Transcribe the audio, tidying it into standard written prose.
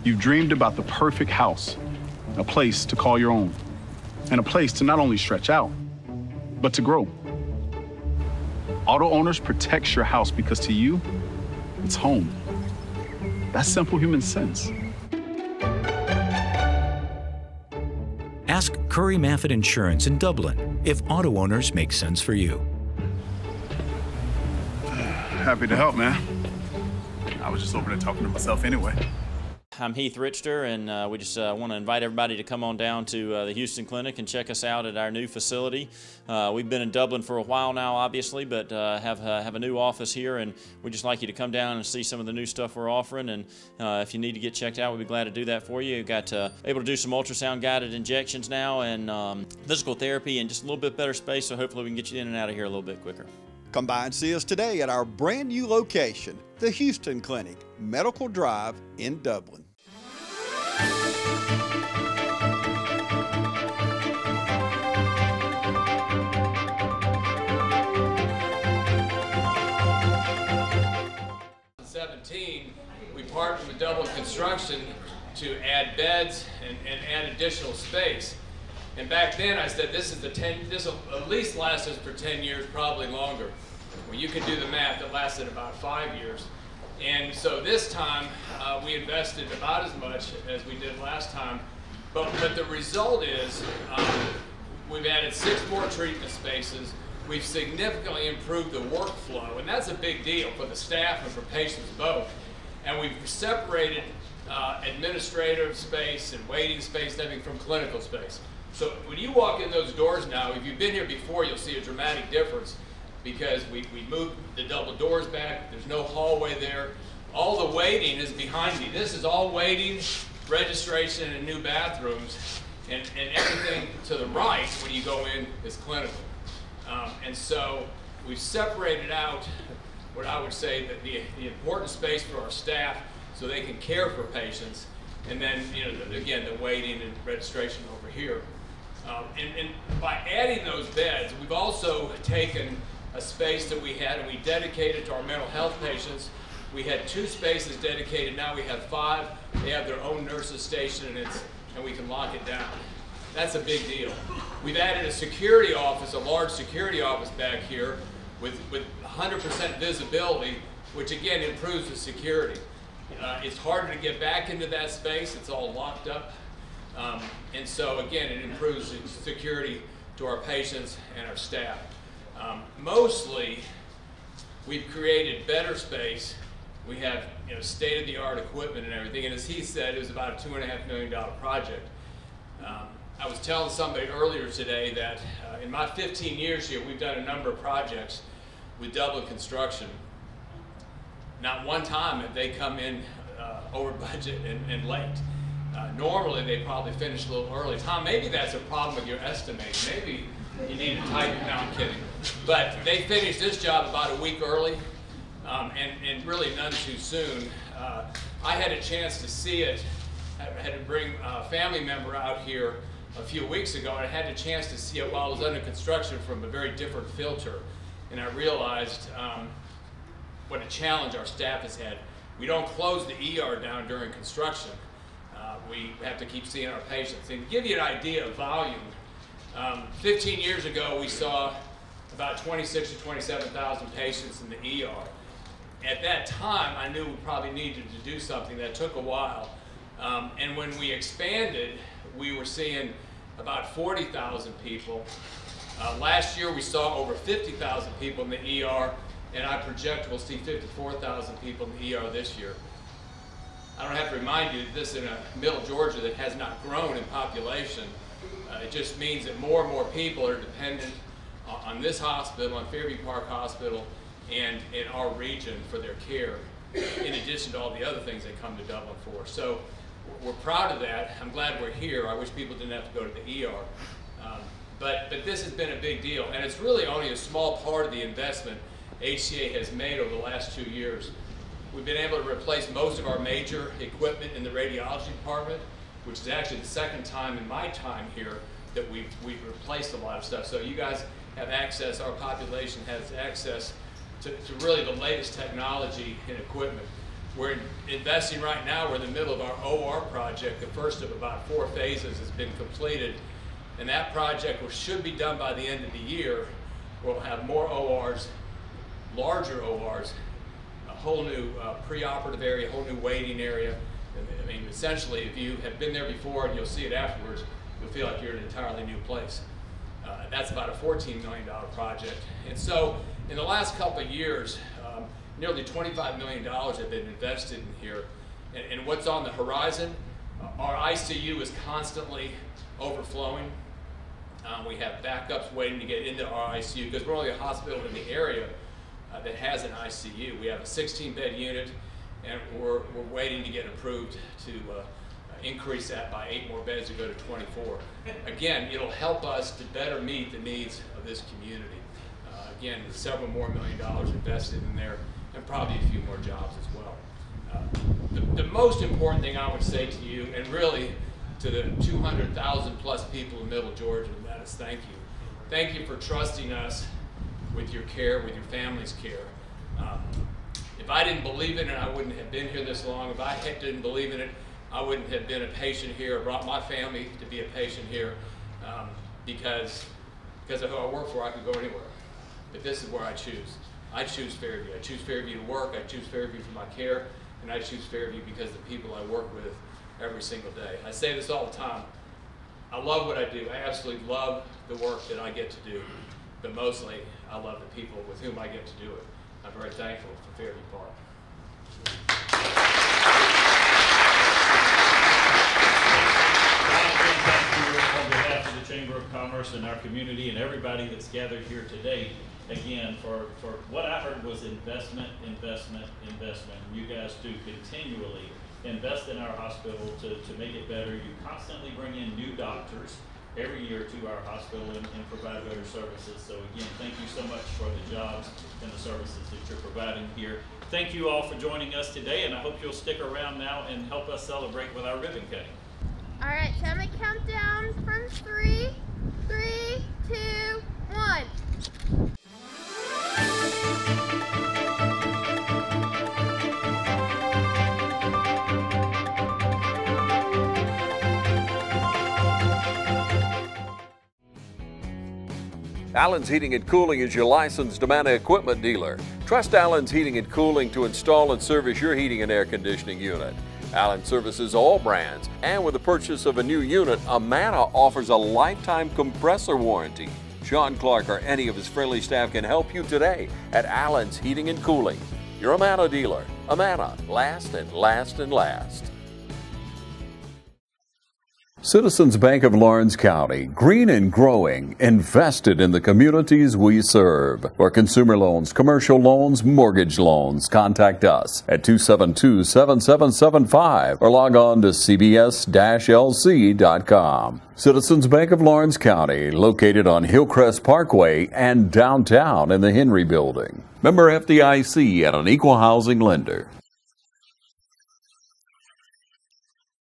You've dreamed about the perfect house, a place to call your own, and a place to not only stretch out, but to grow. Auto Owners protects your house because to you, it's home. That's simple human sense. Ask Curry Maffett Insurance in Dublin if Auto Owners makes sense for you. Happy to help, man. I was just over there talking to myself anyway. I'm Heath Richter, and we just want to invite everybody to come on down to the Houston Clinic and check us out at our new facility. We've been in Dublin for a while now, obviously, but have a new office here, and we'd just like you to come down and see some of the new stuff we're offering. And if you need to get checked out, we'd be glad to do that for you. We've got able to do some ultrasound-guided injections now, and physical therapy, and just a little bit better space, so hopefully we can get you in and out of here a little bit quicker. Come by and see us today at our brand new location, the Houston Clinic, Medical Drive in Dublin. We partnered with Dublin Construction to add beds and add additional space. And back then I said this will at least last us for 10 years, probably longer. Well, you can do the math, it lasted about 5 years. And so this time we invested about as much as we did last time. But the result is we've added 6 more treatment spaces. We've significantly improved the workflow, and that's a big deal for the staff and for patients both. And we've separated administrative space and waiting space and everything from clinical space. So when you walk in those doors now, if you've been here before, you'll see a dramatic difference because we moved the double doors back. There's no hallway there. All the waiting is behind me. This is all waiting, registration, and new bathrooms. And everything to the right when you go in is clinical. And so we've separated out what I would say that the important space for our staff so they can care for patients, and then again the waiting and registration over here. And by adding those beds, we've also taken a space that we had and we dedicated to our mental health patients. We had 2 spaces dedicated, now we have 5. They have their own nurses station and we can lock it down. That's a big deal. We've added a security office, a large security office back here with 100% visibility, which again improves the security. It's harder to get back into that space, it's all locked up. And so again, it improves the security to our patients and our staff. Mostly, we've created better space. We have state-of-the-art equipment and everything, and as he said, it was about a $2.5 million project. I was telling somebody earlier today that in my 15 years here, we've done a number of projects with Dublin Construction. Not one time have they come in over budget and late. Normally, they probably finish a little early. Tom, maybe that's a problem with your estimating. Maybe you need to tighten. No, I'm kidding. But they finished this job about a week early, and really none too soon. I had a chance to see it. I had to bring a family member out here a few weeks ago, and I had a chance to see it while it was under construction from a very different filter. And I realized what a challenge our staff has had. We don't close the ER down during construction. We have to keep seeing our patients. And to give you an idea of volume, 15 years ago we saw about 26 to 27,000 patients in the ER. At that time, I knew we probably needed to do something. That took a while. And when we expanded, we were seeing about 40,000 people. Last year we saw over 50,000 people in the ER, and I project we'll see 54,000 people in the ER this year. I don't have to remind you that this in middle Georgia that has not grown in population. It just means that more and more people are dependent on this hospital, on Fairview Park Hospital, and in our region for their care, in addition to all the other things they come to Dublin for. So we're proud of that. I'm glad we're here. I wish people didn't have to go to the ER. But this has been a big deal, and it's really only a small part of the investment HCA has made over the last 2 years. We've been able to replace most of our major equipment in the radiology department, which is actually the second time in my time here that we've replaced a lot of stuff. So you guys have access, our population has access to really the latest technology and equipment. We're investing right now, we're in the middle of our OR project. The first of about 4 phases has been completed, and that project should be done by the end of the year. We'll have more ORs, larger ORs, a whole new preoperative area, a whole new waiting area. I mean, essentially, if you have been there before and you'll see it afterwards, you'll feel like you're in an entirely new place. That's about a $14 million project. And so, in the last couple of years, nearly $25 million have been invested in here. And what's on the horizon? Our ICU is constantly overflowing. We have backups waiting to get into our ICU because we're only a hospital in the area that has an ICU. We have a 16-bed unit, and we're waiting to get approved to increase that by 8 more beds to go to 24. Again, it'll help us to better meet the needs of this community. Again, several more $1 million invested in there, and probably a few more jobs as well. The most important thing I would say to you, and really to the 200,000 plus people in Middle Georgia, and that is thank you. Thank you for trusting us with your care, with your family's care. If I didn't believe in it, I wouldn't have been here this long. If I didn't believe in it, I wouldn't have been a patient here, or brought my family to be a patient here, because of who I work for, I could go anywhere. But this is where I choose. I choose Fairview. I choose Fairview to work. I choose Fairview for my care, and I choose Fairview because of the people I work with every single day. I say this all the time. I love what I do. I absolutely love the work that I get to do, but mostly I love the people with whom I get to do it. I'm very thankful for Fairview Park. On behalf of the Chamber of Commerce and our community and everybody that's gathered here today, again, for what I heard was investment, investment, investment. You guys do continually invest in our hospital to make it better. You constantly bring in new doctors every year to our hospital and provide better services. So again, thank you so much for the jobs and the services that you're providing here. Thank you all for joining us today, and I hope you'll stick around now and help us celebrate with our ribbon cutting. All right, so I'm gonna count down from 3, 3, 2, 1. Allen's Heating and Cooling is your licensed Amana equipment dealer. Trust Allen's Heating and Cooling to install and service your heating and air conditioning unit. Allen services all brands, and with the purchase of a new unit, Amana offers a lifetime compressor warranty. Sean Clark or any of his friendly staff can help you today at Allen's Heating and Cooling. Your Amana dealer. Amana, last and last and last. Citizens Bank of Lawrence County, green and growing, invested in the communities we serve. For consumer loans, commercial loans, mortgage loans, contact us at 272-7775 or log on to cbs-lc.com. Citizens Bank of Lawrence County, located on Hillcrest Parkway and downtown in the Henry Building. Member FDIC and an equal housing lender.